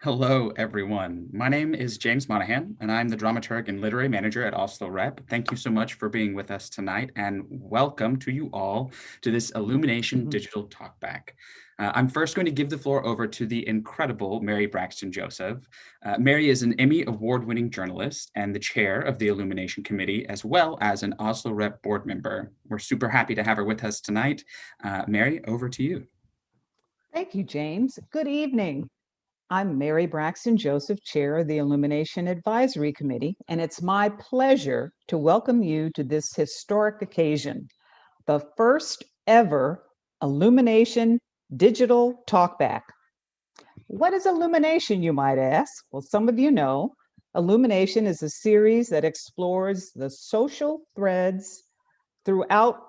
Hello, everyone. My name is James Monaghan, and I'm the Dramaturg and Literary Manager at Oslo Rep. Thank you so much for being with us tonight, and welcome to you all to this Illumination Digital Talkback. I'm first going to give the floor over to the incredible Mary Braxton Joseph. Mary is an Emmy award-winning journalist and the chair of the Illumination Committee, as well as an Oslo Rep board member. We're super happy to have her with us tonight. Mary, over to you. Thank you, James. Good evening. I'm Mary Braxton Joseph, Chair of the Illumination Advisory Committee, and it's my pleasure to welcome you to this historic occasion, the first ever Illumination Digital Talkback. What is Illumination, you might ask? Well, some of you know. Illumination is a series that explores the social threads throughout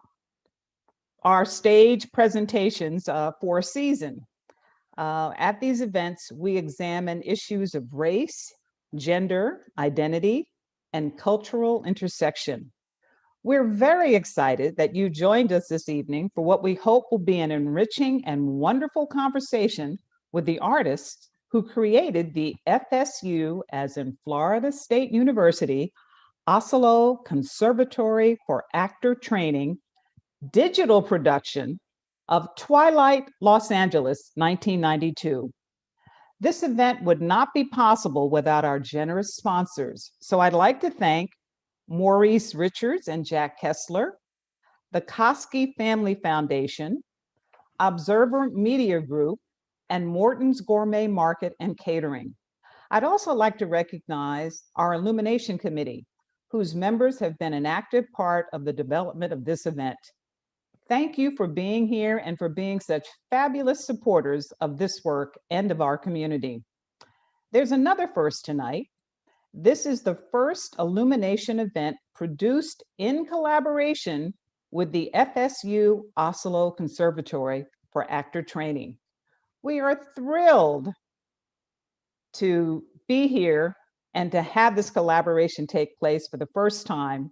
our stage presentations for a season. At these events, we examine issues of race, gender, identity, and cultural intersection. We're very excited that you joined us this evening for what we hope will be an enriching and wonderful conversation with the artists who created the FSU, as in Florida State University, Oslo Conservatory for Actor Training, digital production of Twilight, Los Angeles, 1992. This event would not be possible without our generous sponsors. So I'd like to thank Maurice Richards and Jack Kessler, the Koski Family Foundation, Observer Media Group, and Morton's Gourmet Market and Catering. I'd also like to recognize our Illumination Committee, whose members have been an active part of the development of this event. Thank you for being here and for being such fabulous supporters of this work and of our community. There's another first tonight. This is the first Illumination event produced in collaboration with the FSU Oslo Conservatory for Actor Training. We are thrilled to be here and to have this collaboration take place for the first time.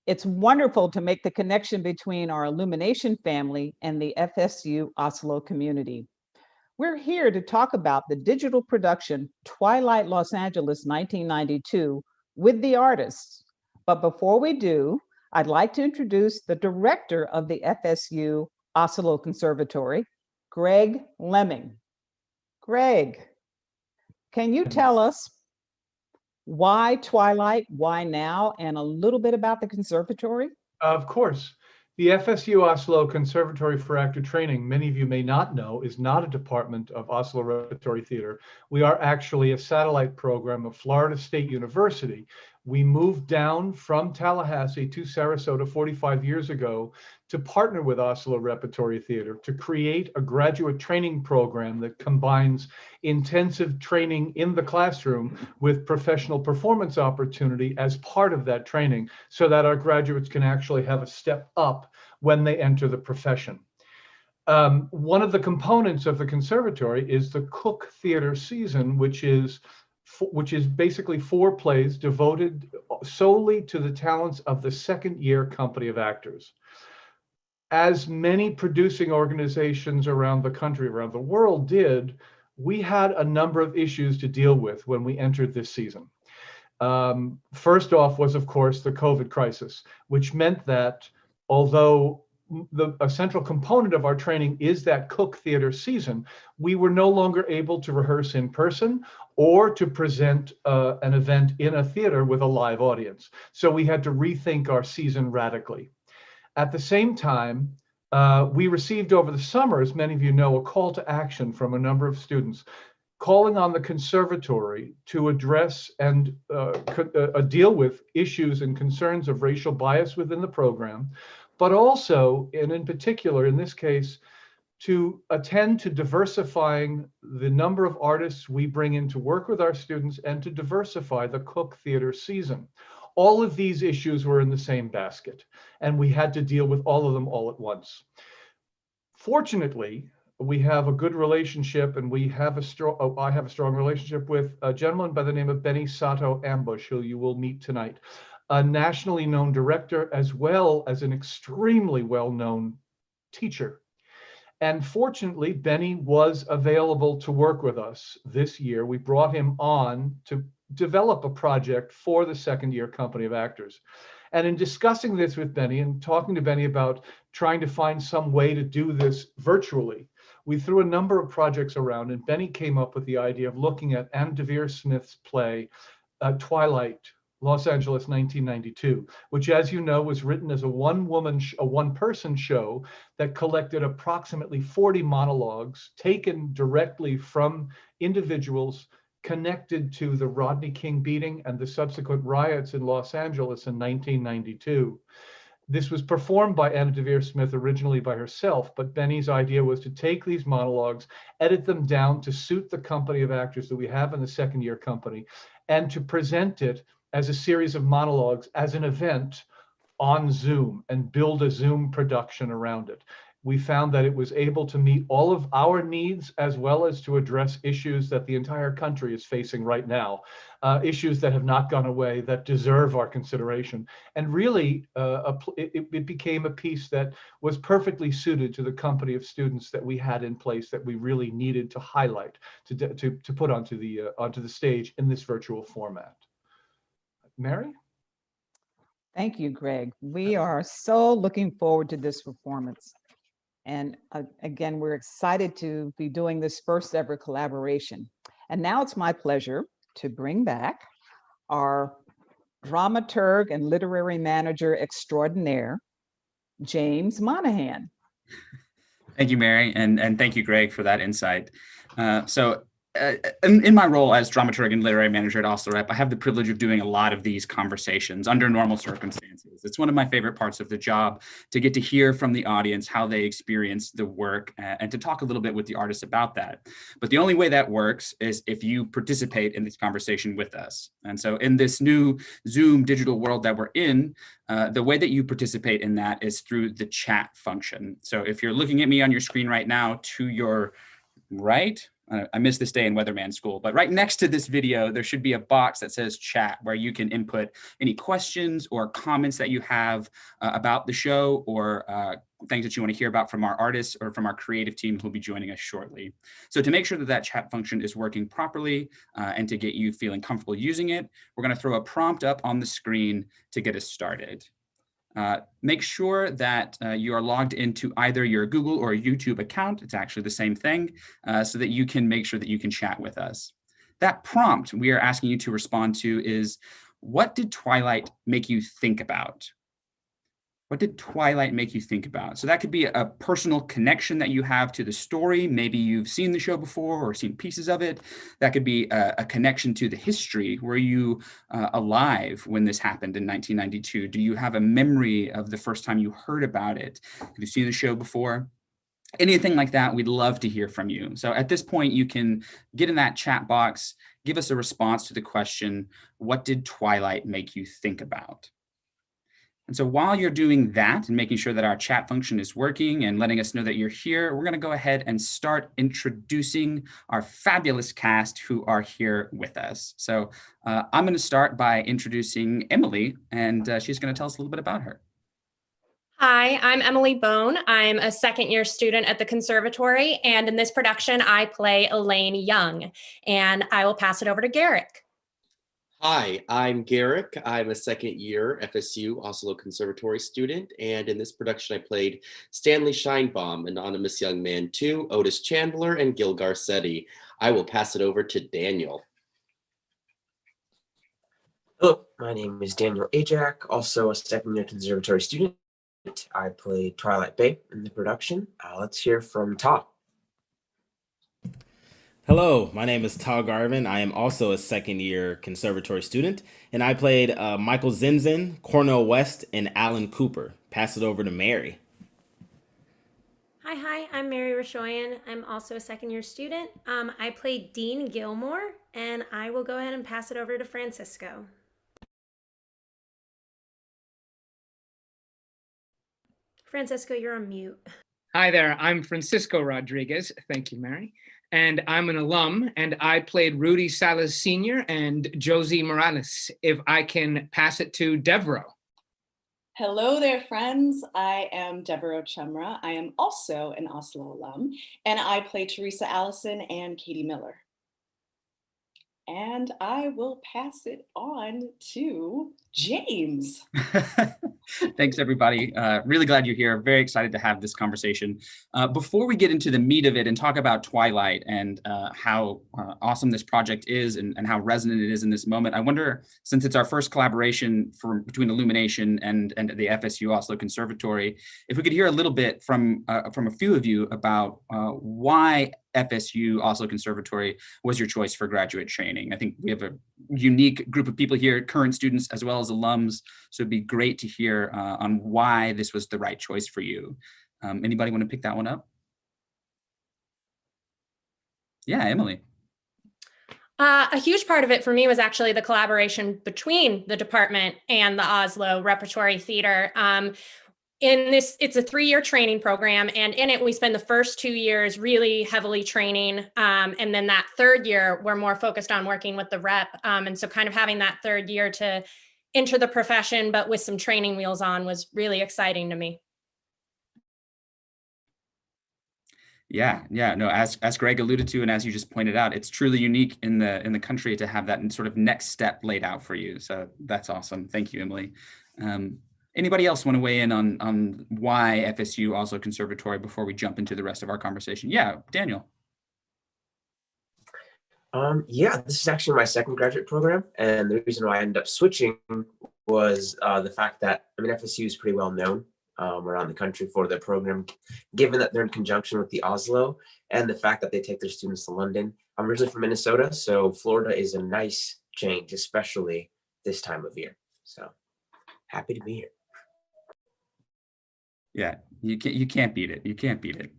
It's wonderful to make the connection between our Illumination family and the FSU Oslo community. We're here to talk about the digital production Twilight, Los Angeles, 1992 with the artists. But before we do, I'd like to introduce the director of the FSU Oslo Conservatory, Greg Lemming. Greg, can you tell us why Twilight, why now, and a little bit about the conservatory? Of course. The FSU Oslo Conservatory for Actor Training, many of you may not know, is not a department of Oslo Repertory Theater. We are actually a satellite program of Florida State University. We moved down from Tallahassee to Sarasota 45 years ago to partner with Oslo Repertory Theater to create a graduate training program that combines intensive training in the classroom with professional performance opportunity as part of that training, so that our graduates can actually have a step up when they enter the profession. One of the components of the conservatory is the Cook Theater season, which is basically 4 plays devoted solely to the talents of the second year company of actors. As many producing organizations around the country, around the world did, we had a number of issues to deal with when we entered this season. First off was, of course, the COVID crisis, which meant that although a central component of our training is that Cook Theater season, we were no longer able to rehearse in person or to present an event in a theater with a live audience. So we had to rethink our season radically. At the same time, we received over the summer, as many of you know, a call to action from a number of students calling on the conservatory to address and deal with issues and concerns of racial bias within the program, but also, and in particular, in this case, to attend to diversifying the number of artists we bring in to work with our students and to diversify the Cook Theater season. All of these issues were in the same basket, and we had to deal with all of them all at once. Fortunately, we have a good relationship, and I have a strong relationship with a gentleman by the name of Benny Sato Ambush, who you will meet tonight, a nationally known director as well as an extremely well-known teacher. And fortunately, Benny was available to work with us this year. We brought him on to develop a project for the second year company of actors. And in discussing this with Benny and talking to Benny about trying to find some way to do this virtually, we threw a number of projects around, and Benny came up with the idea of looking at Anne Devere Smith's play, Twilight, Los Angeles, 1992, which, as you know, was written as a one-person show that collected approximately 40 monologues taken directly from individuals connected to the Rodney King beating and the subsequent riots in Los Angeles in 1992. This was performed by Anna Devere Smith originally by herself, but Benny's idea was to take these monologues, edit them down to suit the company of actors that we have in the second year company, and to present it as a series of monologues as an event on Zoom and build a Zoom production around it. We found that it was able to meet all of our needs as well as to address issues that the entire country is facing right now, issues that have not gone away that deserve our consideration. And really, it became a piece that was perfectly suited to the company of students that we had in place that we really needed to highlight, to put onto the stage in this virtual format. Mary? Thank you, Greg. We are so looking forward to this performance. And again, we're excited to be doing this first ever collaboration. And now it's my pleasure to bring back our dramaturg and literary manager extraordinaire, James Monaghan. Thank you, Mary, and thank you, Greg, for that insight. In my role as dramaturg and literary manager at Oslo Rep, I have the privilege of doing a lot of these conversations under normal circumstances. It's one of my favorite parts of the job to get to hear from the audience how they experience the work and to talk a little bit with the artists about that. But the only way that works is if you participate in this conversation with us. And so in this new Zoom digital world that we're in, the way that you participate in that is through the chat function. So if you're looking at me on your screen right now, to your right, I missed this day in Weatherman school, but right next to this video, there should be a box that says chat where you can input any questions or comments that you have about the show or things that you want to hear about from our artists or from our creative team who'll be joining us shortly. So to make sure that that chat function is working properly and to get you feeling comfortable using it, we're going to throw a prompt up on the screen to get us started. Make sure that you are logged into either your Google or YouTube account. It's actually the same thing, so that you can make sure that you can chat with us. That prompt we are asking you to respond to is, what did Twilight make you think about? What did Twilight make you think about? So that could be a personal connection that you have to the story. Maybe you've seen the show before or seen pieces of it. That could be a connection to the history. Were you alive when this happened in 1992? Do you have a memory of the first time you heard about it? Have you seen the show before? Anything like that, we'd love to hear from you. So at this point, you can get in that chat box, give us a response to the question, what did Twilight make you think about? And so while you're doing that and making sure that our chat function is working and letting us know that you're here, we're going to go ahead and start introducing our fabulous cast who are here with us. So I'm going to start by introducing Emily, and she's going to tell us a little bit about her. Hi, I'm Emily Bone. I'm a second-year student at the conservatory, and in this production, I play Elaine Young, and I will pass it over to Garrick. Hi, I'm Garrick. I'm a second-year FSU Oslo Conservatory student, and in this production, I played Stanley Scheinbaum, Anonymous Young Man 2, Otis Chandler, and Gil Garcetti. I will pass it over to Daniel. Hello, my name is Daniel Ajak, also a second-year conservatory student. I played Twilight Bay in the production. Let's hear from Ta. Hello, my name is Ta Garvin. I am also a second-year conservatory student, and I played Michael Zinzin, Cornell West, and Alan Cooper. Pass it over to Mary. Hi, I'm Mary Rashoyan. I'm also a second-year student. I played Dean Gilmore, and I will go ahead and pass it over to Francisco. Francisco, you're on mute. Hi there, I'm Francisco Rodriguez. Thank you, Mary. And I'm an alum, and I played Rudy Salas Sr. and Josie Morales. If I can pass it to Devereaux. Hello there, friends. I am Deborah Chumra. I am also an Oslo alum, and I play Teresa Allison and Katie Miller. And I will pass it on to James. Thanks, everybody. Really glad you're here. Very excited to have this conversation. Before we get into the meat of it and talk about Twilight and how awesome this project is and how resonant it is in this moment, I wonder, since it's our first collaboration between Illumination and the FSU Oslo Conservatory, if we could hear a little bit from a few of you about why FSU Oslo Conservatory was your choice for graduate training. I think we have a unique group of people here, current students as well as alums, so it'd be great to hear on why this was the right choice for you. Anybody want to pick that one up? Yeah, Emily. A huge part of it for me was actually the collaboration between the department and the Oslo Repertory Theater. It's a 3-year training program, and in it we spend the first 2 years really heavily training, and then that 3rd year we're more focused on working with the rep, and so kind of having that 3rd year to enter the profession but with some training wheels on was really exciting to me. Yeah, no, as Greg alluded to and as you just pointed out, it's truly unique in the country to have that sort of next step laid out for you. So that's awesome. Thank you, Emily. Anybody else want to weigh in on why FSU Oslo Conservatory before we jump into the rest of our conversation? Yeah, Daniel. Yeah, this is actually my second graduate program, and the reason why I ended up switching was the fact that, FSU is pretty well known around the country for their program, given that they're in conjunction with the Oslo, and the fact that they take their students to London. I'm originally from Minnesota, so Florida is a nice change, especially this time of year. So happy to be here. Yeah, you can't beat it. You can't beat it.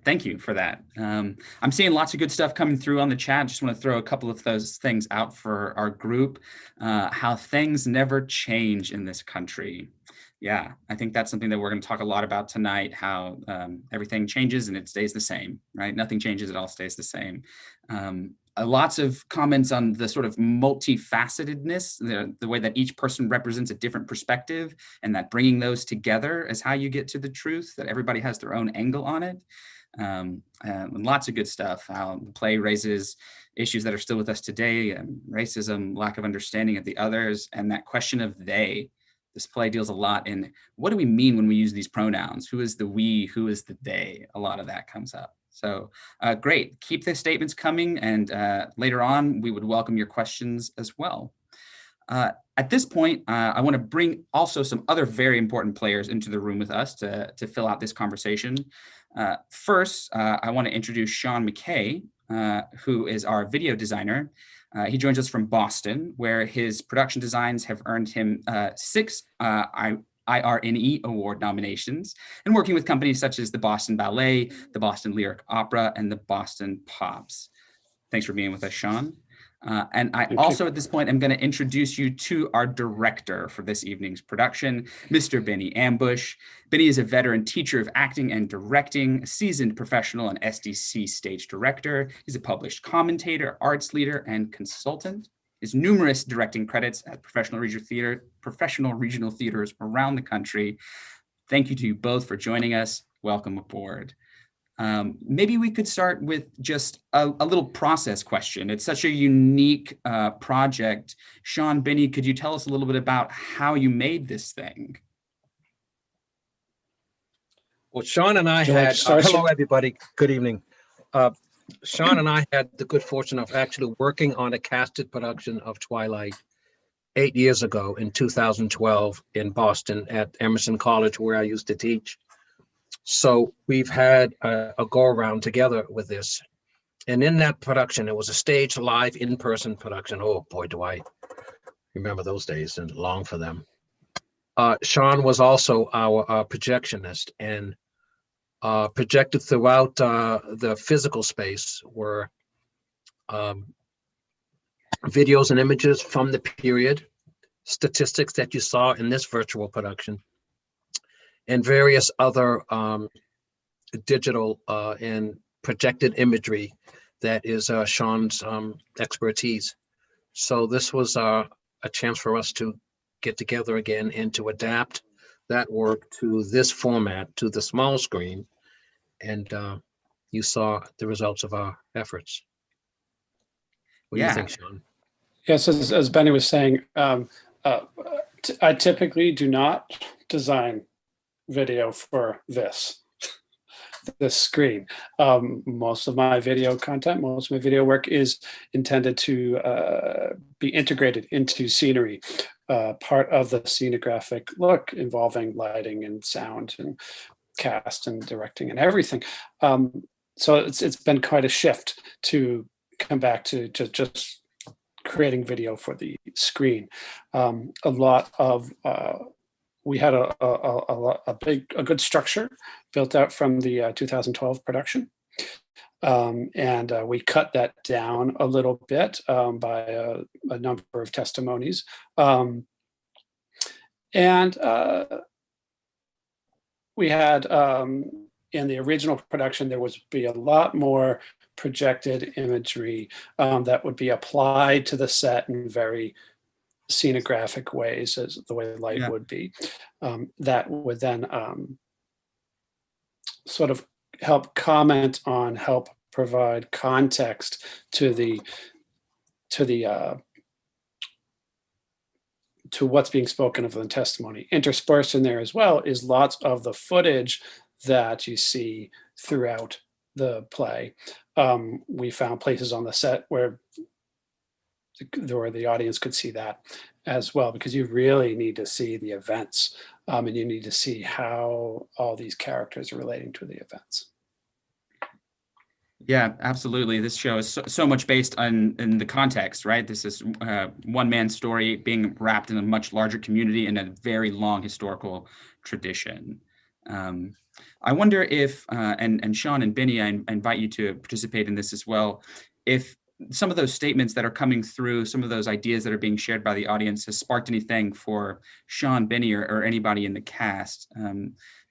Thank you for that. I'm seeing lots of good stuff coming through on the chat. Just want to throw a couple of those things out for our group. How things never change in this country. Yeah, I think that's something that we're going to talk a lot about tonight, how everything changes and it stays the same, right? Nothing changes, it all stays the same. Lots of comments on the sort of multifacetedness, the way that each person represents a different perspective, and that bringing those together is how you get to the truth, that everybody has their own angle on it. And lots of good stuff. How the play raises issues that are still with us today, racism, lack of understanding of the others, and that question of they. This play deals a lot in what do we mean when we use these pronouns? Who is the we? Who is the they? A lot of that comes up. So great, keep the statements coming, and later on we would welcome your questions as well. At this point, I want to bring also some other very important players into the room with us to fill out this conversation. First, I want to introduce Sean McKay, who is our video designer. He joins us from Boston, where his production designs have earned him 6 IRNE Award nominations, and working with companies such as the Boston Ballet, the Boston Lyric Opera, and the Boston Pops. Thanks for being with us, Sean. And I also, at this point, am going to introduce you to our director for this evening's production, Mr. Benny Ambush. Benny is a veteran teacher of acting and directing, a seasoned professional and SDC stage director. He's a published commentator, arts leader, and consultant. His numerous directing credits at professional regional theaters around the country. Thank you to you both for joining us. Welcome aboard. Maybe we could start with just a little process question. It's such a unique project. Sean, Benny, could you tell us a little bit about how you made this thing? Well, Sean and I had, hello everybody, good evening. Sean and I had the good fortune of actually working on a casted production of Twilight 8 years ago in 2012 in Boston at Emerson College, where I used to teach. So we've had a go around together with this. And in that production, it was a stage live in-person production. Oh boy, do I remember those days and long for them. Sean was also our projectionist, and projected throughout the physical space were videos and images from the period, statistics that you saw in this virtual production, and various other digital and projected imagery that is Sean's expertise. So this was a chance for us to get together again and to adapt that work to this format, to the small screen, and you saw the results of our efforts. What do you think, Sean? Yes, as Benny was saying, I typically do not design video for this screen. Most of my video content, most of my video work is intended to be integrated into scenery, part of the scenographic look involving lighting and sound and cast and directing and everything. So it's been quite a shift to come back to just creating video for the screen. A lot of we had a good structure built out from the 2012 production, and we cut that down a little bit by a number of testimonies, and we had in the original production there was be a lot more projected imagery that would be applied to the set in very scenographic ways, as the way light would be, that would then sort of help provide context to what's being spoken of in the testimony. Interspersed in there as well is lots of the footage that you see throughout the play. We found places on the set where the audience could see that as well, because you really need to see the events, and you need to see how all these characters are relating to the events. Yeah, absolutely. This show is so much based in the context, right? This is one man's story being wrapped in a much larger community and a very long historical tradition. I wonder if, and Sean and Benny, I invite you to participate in this as well, if some of those statements that are coming through, some of those ideas that are being shared by the audience has sparked anything for Sean, Benny, or anybody in the cast.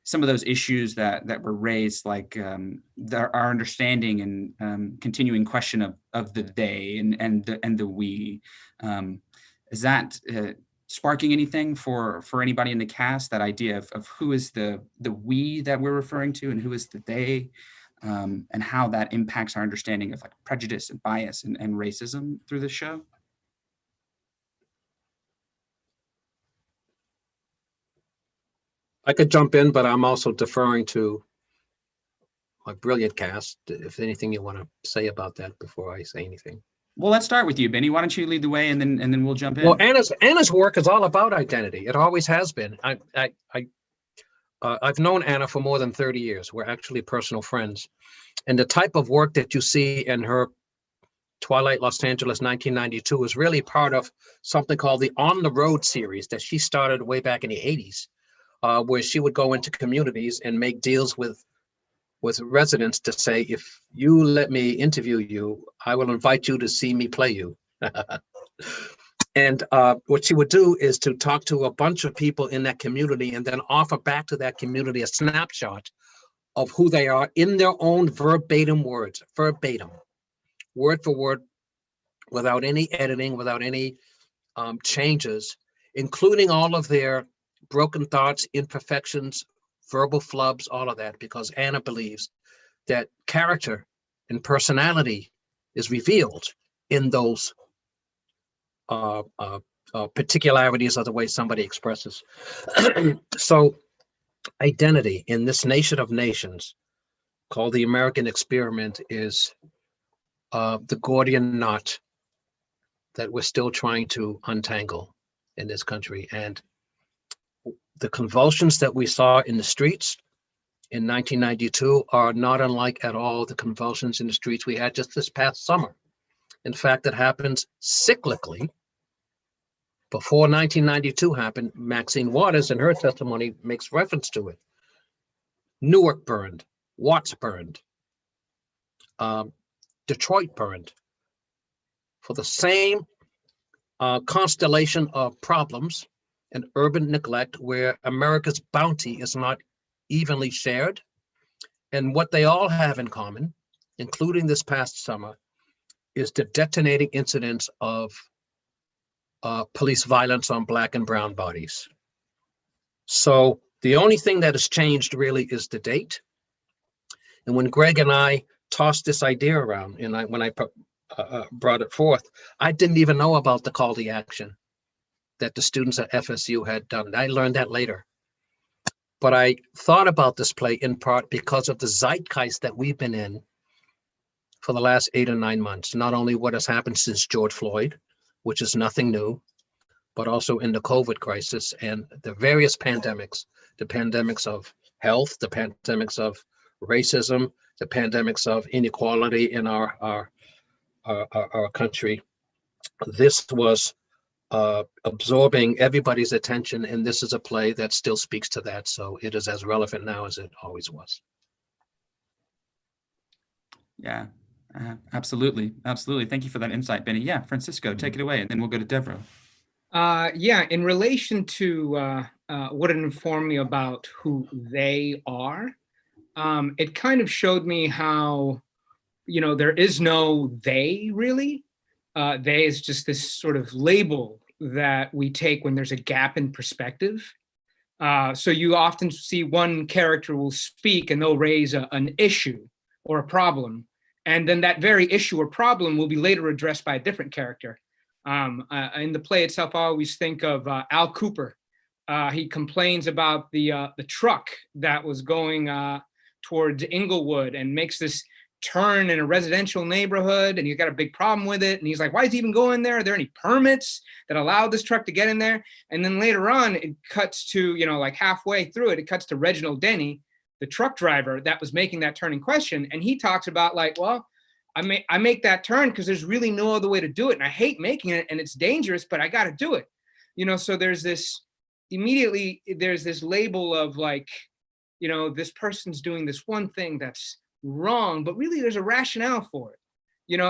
Some of those issues that were raised, like our understanding and continuing question of the they and the we. Is that sparking anything for anybody in the cast? That idea of who is the we that we're referring to and who is the they? And how that impacts our understanding of like prejudice and bias and racism through the show? I could jump in, but I'm also deferring to my brilliant cast. If anything you want to say about that before I say anything. Well, let's start with you, Benny. Why don't you lead the way, and then we'll jump in. Well, Anna's work is all about identity. It always has been. I've known Anna for more than 30 years. We're actually personal friends. And the type of work that you see in her Twilight Los Angeles 1992 is really part of something called the On the Road series that she started way back in the 80s, where she would go into communities and make deals with residents to say, if you let me interview you, I will invite you to see me play you. And what she would do is to talk to a bunch of people in that community and then offer back to that community a snapshot of who they are in their own verbatim words, word for word, without any editing, without any changes, including all of their broken thoughts, imperfections, verbal flubs, all of that, because Anna believes that character and personality is revealed in those particularities of the way somebody expresses. So identity in this nation of nations called the American experiment is the Gordian knot that we're still trying to untangle in this country. And the convulsions that we saw in the streets in 1992 are not unlike at all the convulsions in the streets we had just this past summer. In fact, it happens cyclically. Before 1992 happened, Maxine Waters in her testimony makes reference to it. Newark burned, Watts burned, Detroit burned, for the same constellation of problems and urban neglect where America's bounty is not evenly shared. And what they all have in common, including this past summer, is the detonating incidents of police violence on Black and brown bodies. So The only thing that has changed really is the date. And when Greg and I tossed this idea around, and when I brought it forth, I didn't even know about the call to action that the students at FSU had done. I learned that later. But I thought about this play in part because of the zeitgeist that we've been in for the last 8 or 9 months. Not only what has happened since George Floyd, which is nothing new, but also in the COVID crisis and the various pandemics, the pandemics of health, the pandemics of racism, the pandemics of inequality in our country. This was absorbing everybody's attention, and this is a play that still speaks to that. So it is as relevant now as it always was. Yeah, absolutely. Absolutely. Thank you for that insight, Benny. Yeah, Francisco, take it away, and then we'll go to Deborah. Yeah, in relation to what it informed me about who they are, it kind of showed me how, there is no they really. They is just this sort of label that we take when there's a gap in perspective. So you often see one character will speak and they'll raise an issue or a problem. And then that very issue or problem will be later addressed by a different character. In the play itself, I always think of Al Cooper. He complains about the truck that was going towards Inglewood and makes this turn in a residential neighborhood, and he's got a big problem with it. And he's like, why is he even going there? Are there any permits that allow this truck to get in there? And then later on, it cuts to, like halfway through it, it cuts to Reginald Denny, the truck driver that was making that turn in question. And he talks about like, well, I make that turn because there's really no other way to do it. And I hate making it and it's dangerous, but I got to do it. So there's this label of like, this person's doing this one thing that's wrong, but really there's a rationale for it,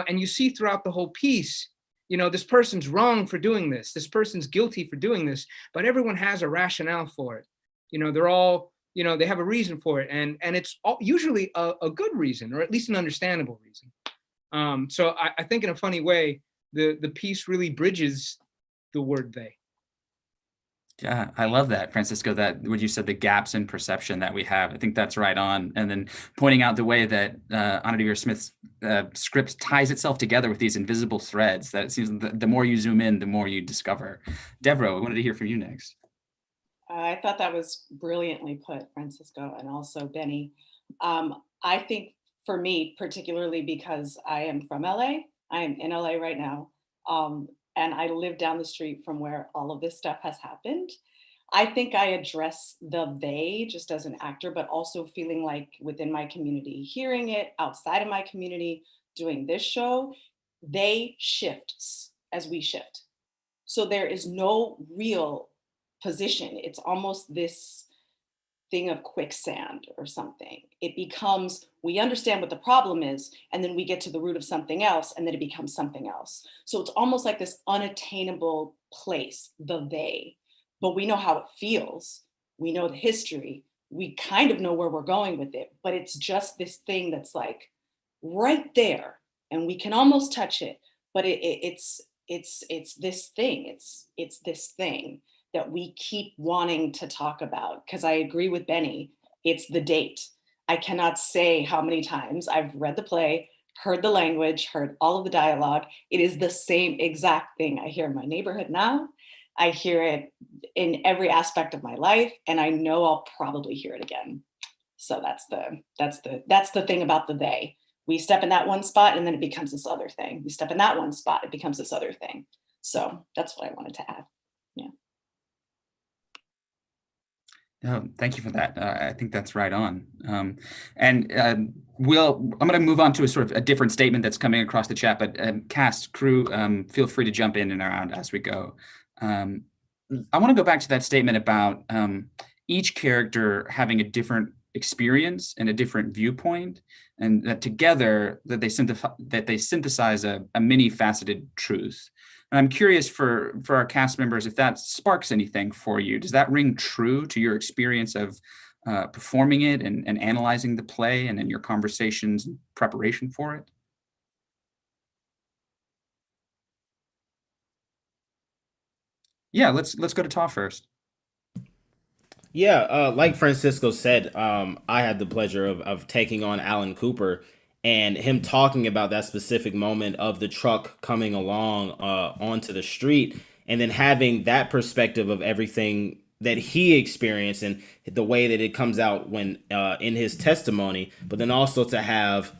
and you see throughout the whole piece, this person's wrong for doing this person's guilty for doing this, but everyone has a rationale for it. They're all, they have a reason for it, and it's usually a good reason, or at least an understandable reason. So I think in a funny way, the piece really bridges the word they. Yeah, I love that, Francisco, that what you said, the gaps in perception that we have. I think that's right on. And then pointing out the way that Anna Deavere Smith's script ties itself together with these invisible threads, that it seems the more you zoom in, the more you discover. Deborah, we wanted to hear from you next. I thought that was brilliantly put, Francisco, and also Benny. I think for me, particularly because I am from LA, I am in LA right now. And I live down the street from where all of this stuff has happened. I think I address the they just as an actor, but also feeling like within my community, hearing it outside of my community, doing this show, they shifts as we shift. So there is no real position. It's almost this thing of quicksand or something. It becomes, we understand what the problem is, and then we get to the root of something else, and then it becomes something else. So it's almost like this unattainable place, the they, but we know how it feels. We know the history. We kind of know where we're going with it, but it's just this thing that's like right there, and we can almost touch it, but it's this thing. It's this thing that we keep wanting to talk about, because I agree with Benny, it's the date. I cannot say how many times I've read the play, heard the language, heard all of the dialogue. It is the same exact thing I hear in my neighborhood now. I hear it in every aspect of my life, and I know I'll probably hear it again. So that's the thing about the they. We step in that one spot and then it becomes this other thing. We step in that one spot, it becomes this other thing. So that's what I wanted to add. Yeah. Oh, thank you for that. I think that's right on. I'm going to move on to a sort of a different statement that's coming across the chat, but cast, crew, feel free to jump in and around as we go. I want to go back to that statement about each character having a different experience and a different viewpoint, and that together that they synthesize a many-faceted truth. And I'm curious for our cast members if that sparks anything for you. Does that ring true to your experience of performing it and analyzing the play, and in your conversations and preparation for it? Yeah, let's go to Ta first. Yeah, like Francisco said, I had the pleasure of taking on Alan Cooper and him talking about that specific moment of the truck coming along onto the street, and then having that perspective of everything that he experienced and the way that it comes out when in his testimony, but then also to have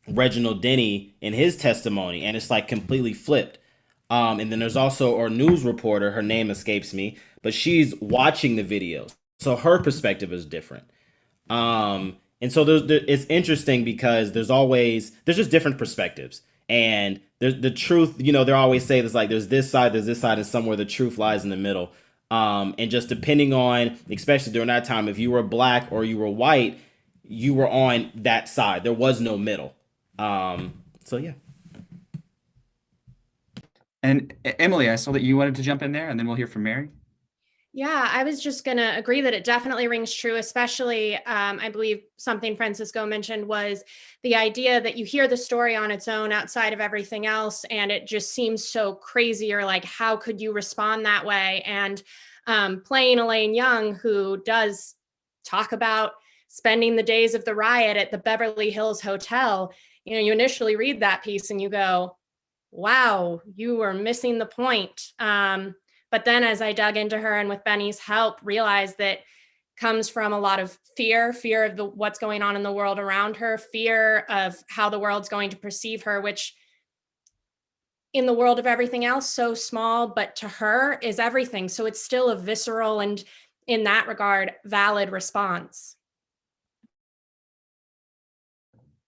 Reginald Denny in his testimony, and it's like completely flipped. And then there's also our news reporter, her name escapes me, but she's watching the videos. So her perspective is different. And so it's interesting because there's just different perspectives. And there's the truth, they always say there's this side, and somewhere the truth lies in the middle. And just depending on, especially during that time, if you were black or you were white, you were on that side. There was no middle. So yeah. And Emily, I saw that you wanted to jump in there, and then we'll hear from Mary. Yeah, I was just going to agree that it definitely rings true, especially I believe something Francisco mentioned was the idea that you hear the story on its own outside of everything else, and it just seems so crazy, or like, how could you respond that way? And playing Elaine Young, who does talk about spending the days of the riot at the Beverly Hills Hotel, you initially read that piece and you go, wow, you were missing the point. But then as I dug into her and with Benny's help, realized that comes from a lot of fear of what's going on in the world around her, fear of how the world's going to perceive her, which in the world of everything else, so small, but to her is everything. So it's still a visceral and, in that regard, valid response.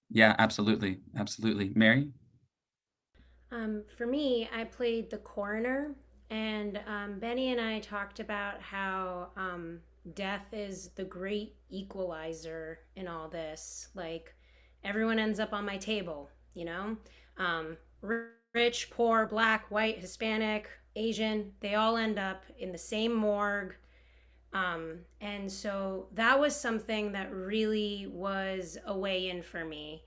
Yeah, absolutely. Absolutely. Mary? For me, I played the coroner, and Benny and I talked about how death is the great equalizer in all this. Like, everyone ends up on my table, rich, poor, black, white, Hispanic, Asian, they all end up in the same morgue. And so that was something that really was a way in for me.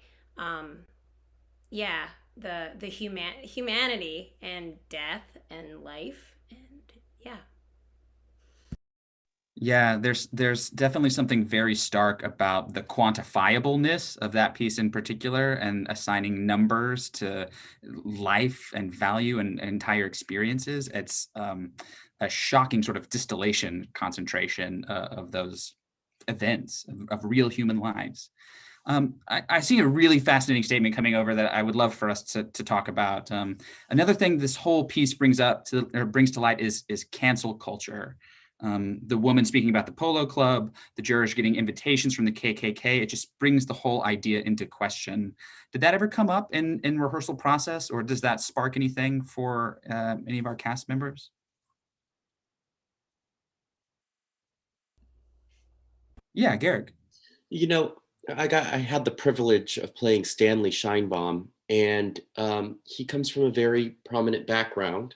Yeah, the humanity and death and life, and yeah. Yeah, there's definitely something very stark about the quantifiableness of that piece in particular, and assigning numbers to life and value and entire experiences. It's a shocking sort of distillation concentration of those events of real human lives. I see a really fascinating statement coming over that I would love for us to talk about. Another thing this whole piece brings to light is cancel culture. The woman speaking about the Polo Club, the jurors getting invitations from the KKK, it just brings the whole idea into question. Did that ever come up in rehearsal process, or does that spark anything for any of our cast members? Yeah, Garrick. I had the privilege of playing Stanley Scheinbaum, and he comes from a very prominent background,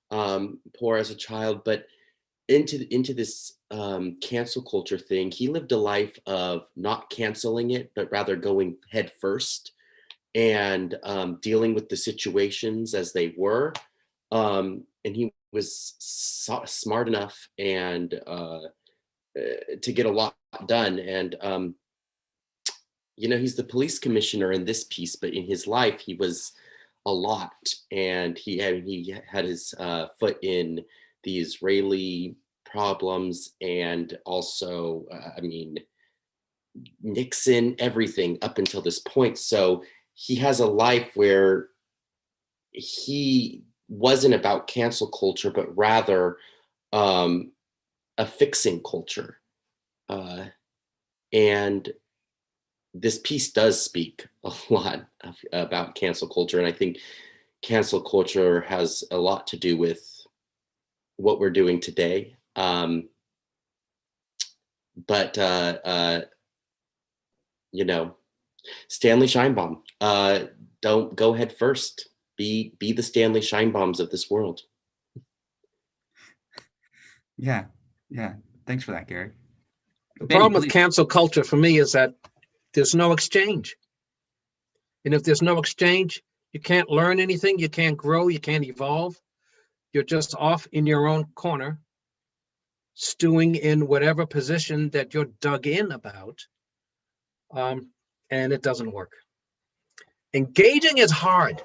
poor as a child, but into this cancel culture thing. He lived a life of not canceling it, but rather going head first and dealing with the situations as they were. And he was smart enough and to get a lot done. And he's the police commissioner in this piece, but in his life, he was a lot. And he had his foot in the Israeli problems, and also, Nixon, everything up until this point. So he has a life where he wasn't about cancel culture, but rather a fixing culture. And this piece does speak a lot about cancel culture. And I think cancel culture has a lot to do with what we're doing today. But Stanley Scheinbaum, don't go head first. Be the Stanley Scheinbaums of this world. Yeah. Thanks for that, Gary. The problem with cancel culture for me is that there's no exchange. And if there's no exchange, you can't learn anything, you can't grow, you can't evolve. You're just off in your own corner. stewing in whatever position that you're dug in about, and it doesn't work. Engaging is hard,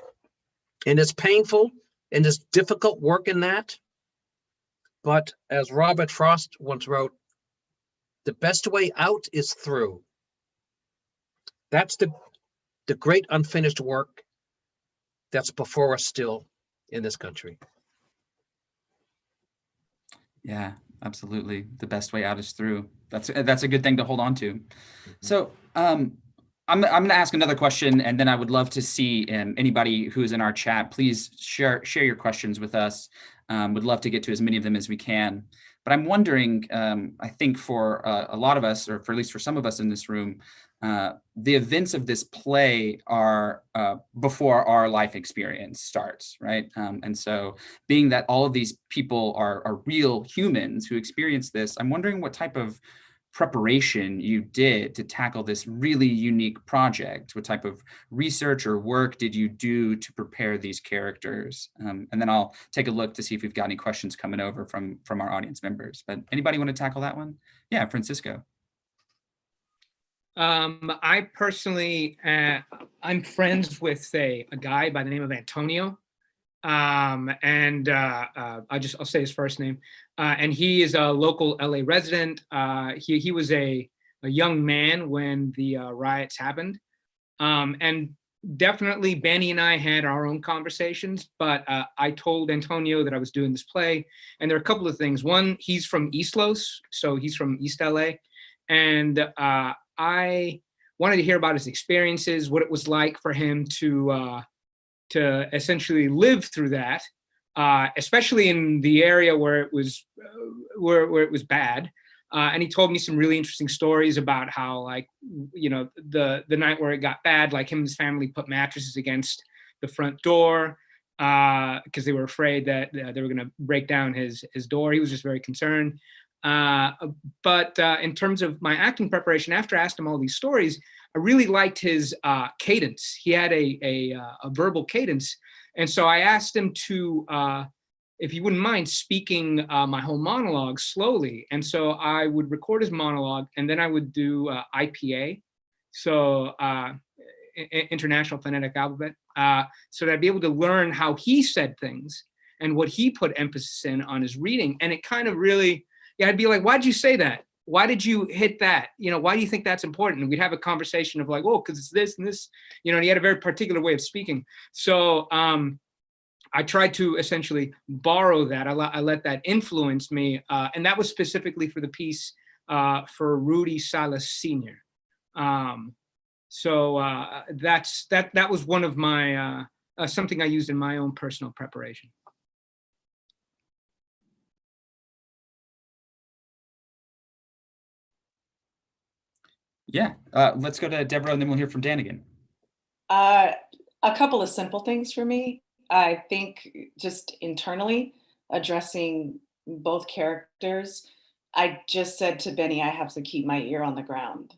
and it's painful, and it's difficult work in that. But as Robert Frost once wrote, the best way out is through. That's the great unfinished work that's before us still in this country. Yeah, absolutely. The best way out is through. That's a good thing to hold on to. So I'm going to ask another question, and then I would love to see anybody who is in our chat, please share your questions with us. Would love to get to as many of them as we can. But I'm wondering, I think for a lot of us, or for at least for some of us in this room, the events of this play are before our life experience starts, right? And so being that all of these people are real humans who experience this, I'm wondering what type of preparation you did to tackle this really unique project. What type of research or work did you do to prepare these characters? And then I'll take a look to see if we've got any questions coming over from our audience members. But anybody want to tackle that one? Yeah, Francisco. I personally, I'm friends with a guy by the name of Antonio. I'll say his first name. And he is a local LA resident. He was a young man when the riots happened. And definitely Benny and I had our own conversations, but I told Antonio that I was doing this play. And there are a couple of things. One, he's from East Los, so he's from East LA. And I wanted to hear about his experiences, what it was like for him to essentially live through that, especially in the area where it was bad. And he told me some really interesting stories about how, like, you know, the night where it got bad, like him and his family put mattresses against the front door because they were afraid that they were going to break down his door. He was just very concerned. But in terms of my acting preparation, after I asked him all these stories, I really liked his cadence. He had a verbal cadence. And so I asked him to, if he wouldn't mind speaking my whole monologue slowly. And so I would record his monologue, and then I would do IPA, so International Phonetic Alphabet, so that I'd be able to learn how he said things and what he put emphasis in on his reading. And it kind of really, yeah, I'd be like, why'd you say that? Why did you hit that? You know, why do you think that's important? And we'd have a conversation of like, oh, because it's this and this, you know, and he had a very particular way of speaking. So I tried to essentially borrow that. I let that influence me. And that was specifically for the piece for Rudy Salas Sr. So that was one of my, something I used in my own personal preparation. Yeah, let's go to Deborah, and then we'll hear from Dan again. A couple of simple things for me. I think just internally addressing both characters, I just said to Benny, I have to keep my ear on the ground.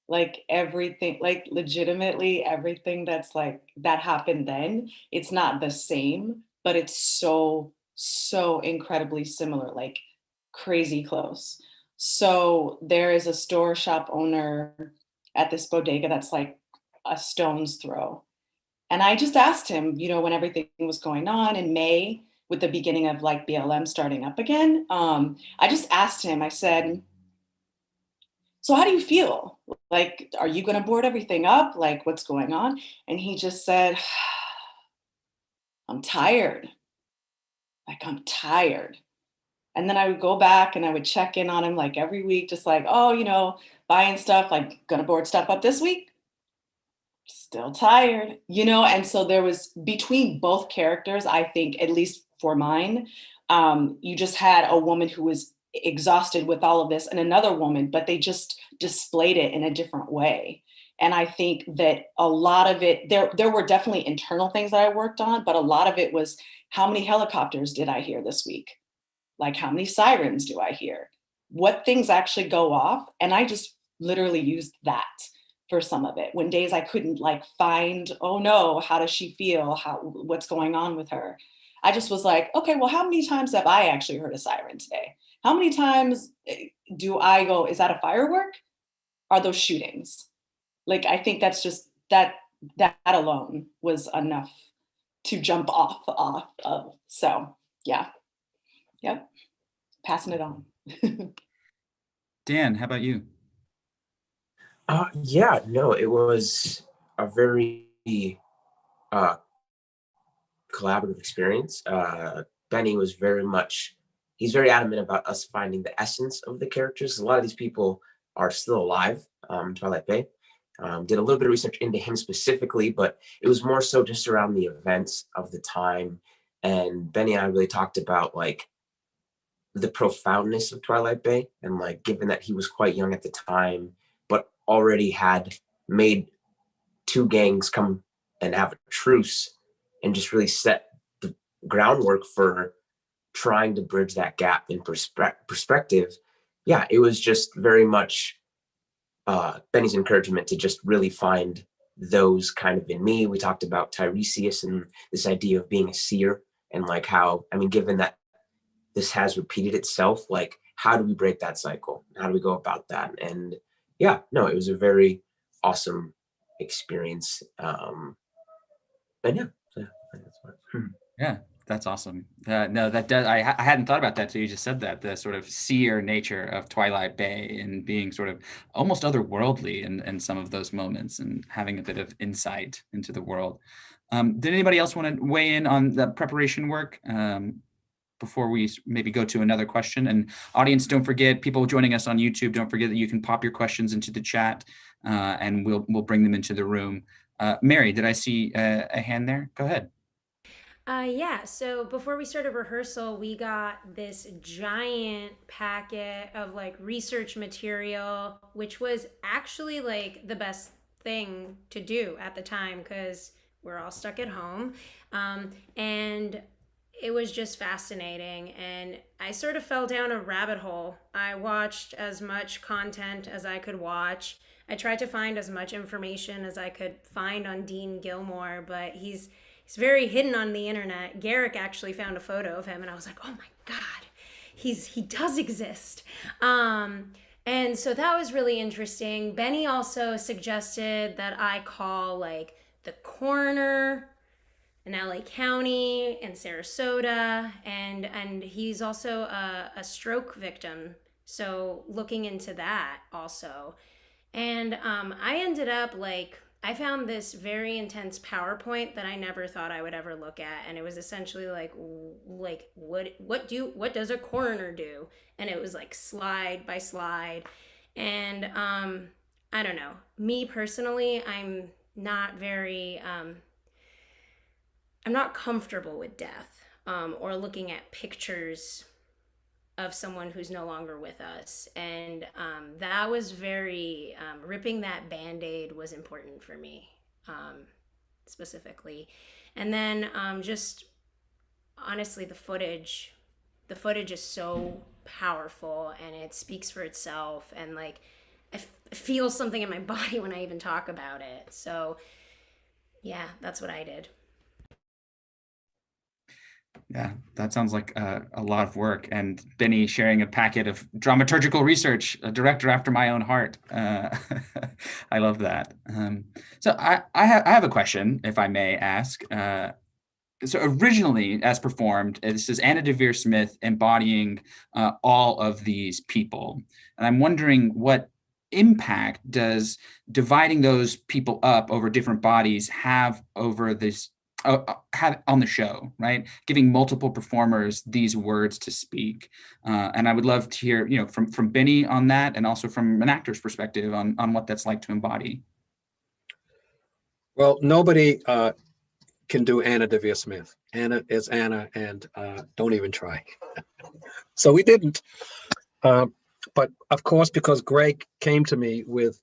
Like everything, like legitimately everything that's like, that happened then, it's not the same, but it's so incredibly similar, like crazy close. So there is a store shop owner at this bodega that's like a stone's throw. And I just asked him, you know, when everything was going on in May with the beginning of like BLM starting up again, I just asked him, I said, so how do you feel? Like, are you going to board everything up? Like, what's going on? And he just said, I'm tired. Like, I'm tired. And then I would go back and I would check in on him like every week, just like, oh, you know, buying stuff, like gonna board stuff up this week. Still tired, you know? And so there was, between both characters, I think, at least for mine, you just had a woman who was exhausted with all of this and another woman, but they just displayed it in a different way. And I think that a lot of it, there were definitely internal things that I worked on, but a lot of it was, how many helicopters did I hear this week? Like, how many sirens do I hear? What things actually go off? And I just literally used that for some of it. When days I couldn't like find, oh no, how does she feel? What's going on with her? I just was like, okay, well, how many times have I actually heard a siren today? How many times do I go, is that a firework? Are those shootings? Like, I think that's just, that alone was enough to jump off of. So yeah, yep, passing it on. Dan, how about you? Yeah, no, it was a very collaborative experience. Benny was he's very adamant about us finding the essence of the characters. A lot of these people are still alive, Twilight Bay. Did a little bit of research into him specifically, but it was more so just around the events of the time. And Benny and I really talked about like the profoundness of Twilight Bay, and like, given that he was quite young at the time, but already had made two gangs come and have a truce and just really set the groundwork for trying to bridge that gap in perspective. Yeah, it was just very much Benny's encouragement to just really find those kind of in me. We talked about Tiresias and this idea of being a seer, and like how, I mean, given that this has repeated itself, like, how do we break that cycle? How do we go about that? And yeah, no, it was a very awesome experience. And yeah, that's what. Yeah, that's awesome. No, that does. I hadn't thought about that till you just said that. The sort of seer nature of Twilight Bay and being sort of almost otherworldly in some of those moments, and having a bit of insight into the world. Did anybody else want to weigh in on the preparation work before we maybe go to another question? And audience, don't forget, people joining us on YouTube, don't forget that you can pop your questions into the chat, and we'll bring them into the room. Mary, did I see a hand there? Go ahead. Yeah, so before we started rehearsal, we got this giant packet of like research material, which was actually like the best thing to do at the time because we're all stuck at home. And it was just fascinating. And I sort of fell down a rabbit hole. I watched as much content as I could watch. I tried to find as much information as I could find on Dean Gilmore, but he's very hidden on the internet. Garrick actually found a photo of him, and I was like, oh my God, he does exist. And so that was really interesting. Benny also suggested that I call like the coroner in LA County and Sarasota, and he's also a stroke victim. So looking into that also. And I ended up like, I found this very intense PowerPoint that I never thought I would ever look at, and it was essentially like what does a coroner do? And it was like slide by slide, and I don't know. Me personally, I'm not very I'm not comfortable with death or looking at pictures of someone who's no longer with us. And that was very, ripping that Band-Aid was important for me, specifically. And then just honestly, the footage is so powerful and it speaks for itself. And like, I feel something in my body when I even talk about it. So yeah, that's what I did. Yeah, that sounds like a lot of work. And Benny sharing a packet of dramaturgical research, a director after my own heart. I love that. So I have a question, if I may ask. So originally, as performed, this is Anna Devere Smith embodying all of these people. And I'm wondering, what impact does dividing those people up over different bodies have over this have on the show, right? Giving multiple performers these words to speak. And I would love to hear, from Benny on that, and also from an actor's perspective on what that's like to embody. Well, nobody can do Anna Devere Smith. Anna is Anna, and don't even try. So we didn't. But of course, because Greg came to me with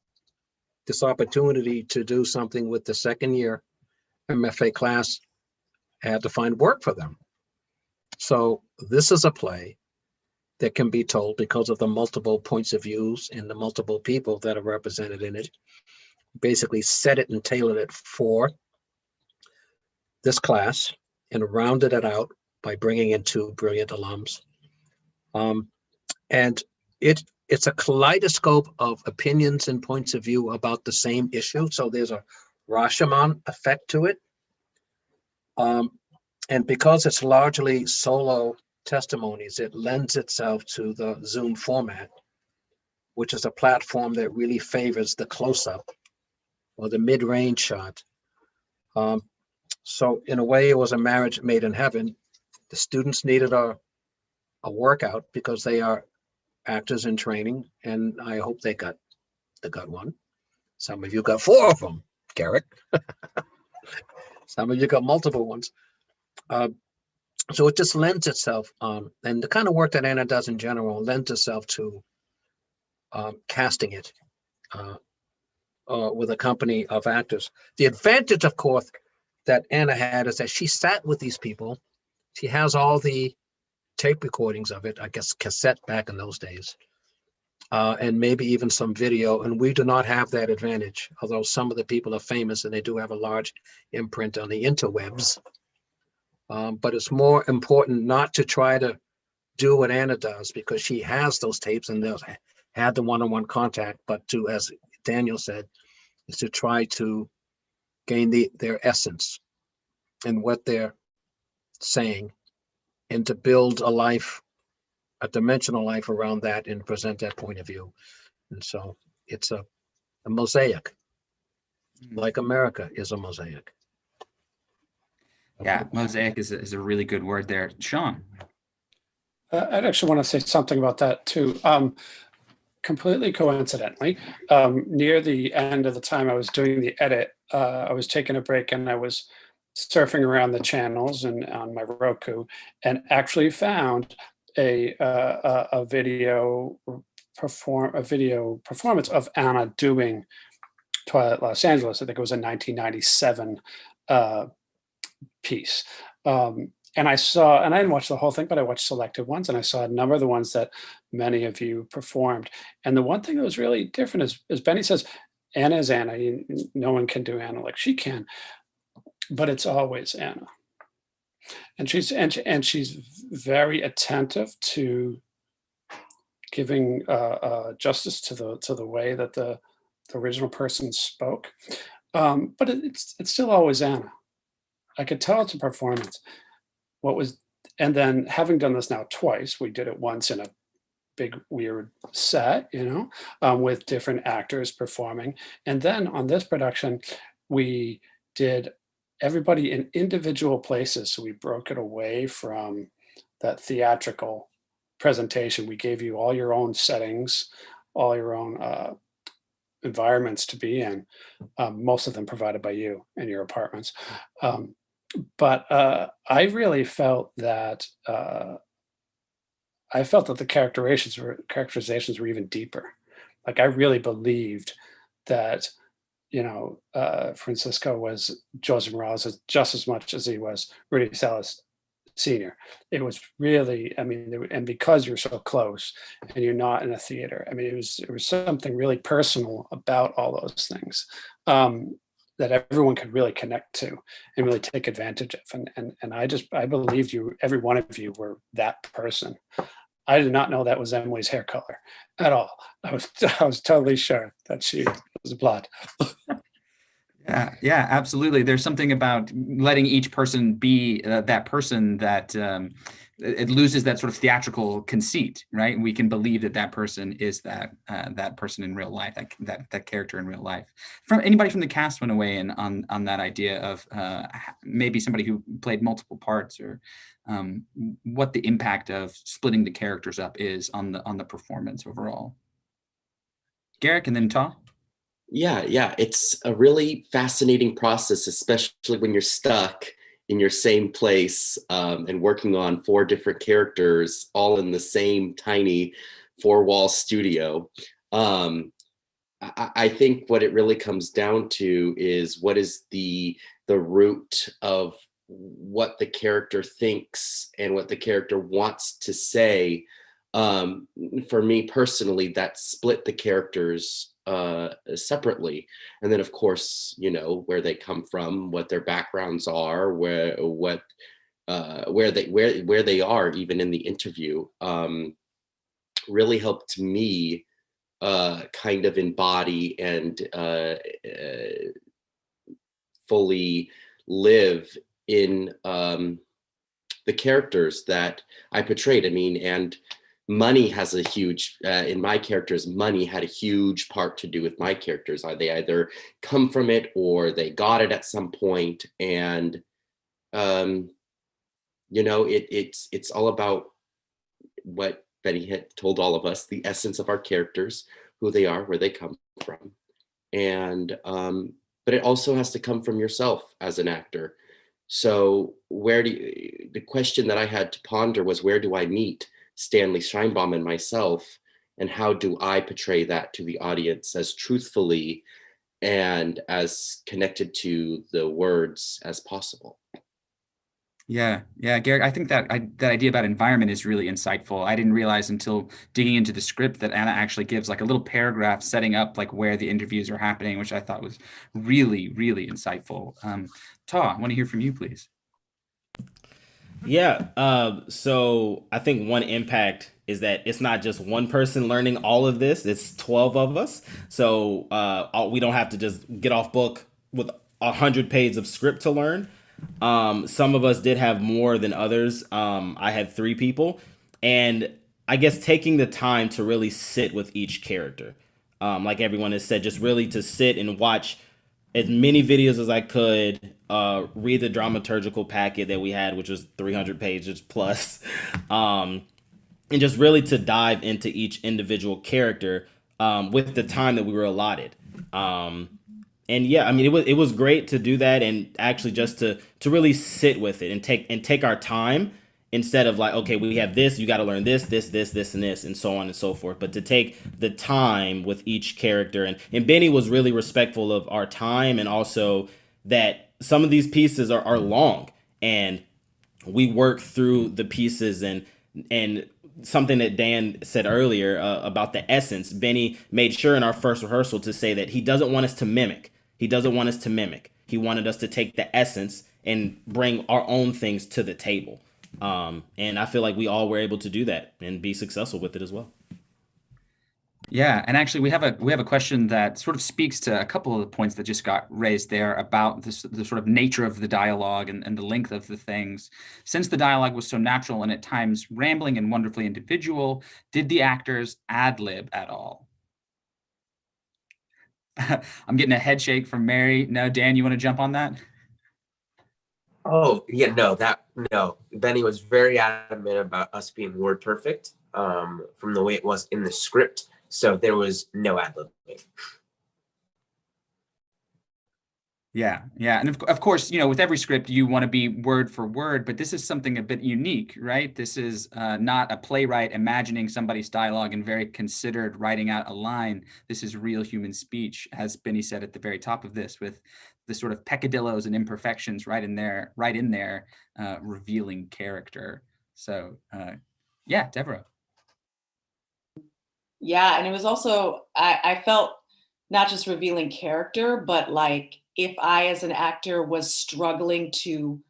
this opportunity to do something with the second year MFA class, I had to find work for them. So this is a play that can be told because of the multiple points of views and the multiple people that are represented in it. Basically set it and tailored it for this class and rounded it out by bringing in two brilliant alums. And it's a kaleidoscope of opinions and points of view about the same issue. So there's a Rashomon effect to it. And because it's largely solo testimonies, it lends itself to the Zoom format, which is a platform that really favors the close-up or the mid-range shot. So in a way, it was a marriage made in heaven. The students needed a workout because they are actors in training, and I hope they got one. Some of you got 4 of them, Garrick. Some of you got multiple ones. So it just lends itself, and the kind of work that Anna does in general lends itself to casting it with a company of actors. The advantage, of course, that Anna had is that she sat with these people. She has all the tape recordings of it, I guess cassette back in those days, and maybe even some video. And we do not have that advantage, although some of the people are famous and they do have a large imprint on the interwebs. But it's more important not to try to do what Anna does, because she has those tapes and they'll had the one-on-one contact, but to, as Daniel said, is to try to gain their essence and what they're saying, and to build a life, a dimensional life around that, and present that point of view. And so it's a mosaic, like America is a mosaic. Yeah, mosaic is a really good word there. Sean. I'd actually want to say something about that too. Completely coincidentally, near the end of the time I was doing the edit, I was taking a break and I was surfing around the channels and on my Roku, and actually found a video performance of Anna doing Twilight Los Angeles. I think it was a 1997 piece. And I didn't watch the whole thing, but I watched selected ones, and I saw a number of the ones that many of you performed. And the one thing that was really different is, as Benny says, Anna is Anna. No one can do Anna like she can, but it's always Anna. And she's very attentive to giving justice to the way that the original person spoke. But it's still always Anna. I could tell it's a performance. And then having done this now twice, we did it once in a big weird set, with different actors performing. And then on this production, we did everybody in individual places. So we broke it away from that theatrical presentation. We gave you all your own settings, all your own environments to be in, most of them provided by you in your apartments. But I really felt that the characterizations were even deeper. Like, I really believed that, Francisco was Joseph Morales just as much as he was Rudy Salas Sr. It was really, and because you're so close and you're not in a theater, it was something really personal about all those things. That everyone could really connect to and really take advantage of. And I believed you, every one of you were that person. I did not know that was Emily's hair color at all. I was totally sure that she was blonde. Yeah, absolutely. There's something about letting each person be that person that it loses that sort of theatrical conceit, right? We can believe that person is that person in real life, that character in real life. From anybody from the cast went away and on that idea of maybe somebody who played multiple parts, or what the impact of splitting the characters up is on the performance overall. Garrick, and then Ta. Yeah, it's a really fascinating process, especially when you're stuck in your same place and working on 4 different characters all in the same tiny 4-wall studio. I think what it really comes down to is what is the root of what the character thinks and what the character wants to say. For me personally, that split the characters separately, and then of course where they come from, what their backgrounds are, what where they are even in the interview really helped me kind of embody and fully live in the characters that I portrayed. I mean, and money has a huge, in my characters, money had a huge part to do with my characters. They either come from it or they got it at some point. And, you know, it's all about what Benny had told all of us, the essence of our characters, who they are, where they come from. And, but it also has to come from yourself as an actor. So the question that I had to ponder was, where do I meet Stanley Scheinbaum and myself, and how do I portray that to the audience as truthfully and as connected to the words as possible? Yeah, Garrick, I think that that idea about environment is really insightful. I didn't realize until digging into the script that Anna actually gives like a little paragraph setting up like where the interviews are happening, which I thought was really, really insightful. Ta, I want to hear from you, please. Yeah, so I think one impact is that it's not just one person learning all of this, it's 12 of us. So we don't have to just get off book with 100 pages of script to learn. Some of us did have more than others. I had 3 people, and I guess taking the time to really sit with each character, like everyone has said, just really to sit and watch as many videos as I could, read the dramaturgical packet that we had, which was 300 pages plus, and just really to dive into each individual character with the time that we were allotted. And yeah, I mean, it was great to do that, and actually just to really sit with it and take our time, instead of like, okay, we have this, you got to learn this, and so on and so forth. But to take the time with each character, and Benny was really respectful of our time, and also that some of these pieces are long, and we work through the pieces, and something that Dan said earlier about the essence. Benny made sure in our first rehearsal to say that he doesn't want us to mimic. He doesn't want us to mimic. He wanted us to take the essence and bring our own things to the table. And I feel like we all were able to do that and be successful with it as well. Yeah, and actually we have a question that sort of speaks to a couple of the points that just got raised there about the sort of nature of the dialogue and the length of the things. Since the dialogue was so natural and at times rambling and wonderfully individual, did the actors ad-lib at all? I'm getting a head shake from Mary. No, Dan, you want to jump on that? Oh, yeah, no. Benny was very adamant about us being word perfect from the way it was in the script. So there was no ad-libbing. Yeah. And of course, you know, with every script, you want to be word for word, but this is something a bit unique, right? This is not a playwright imagining somebody's dialogue and very considered writing out a line. This is real human speech, as Benny said at the very top of this, with the sort of peccadillos and imperfections right in there, revealing character. So, yeah, Deborah. Yeah, and it was also, I felt not just revealing character, but like if I as an actor was struggling to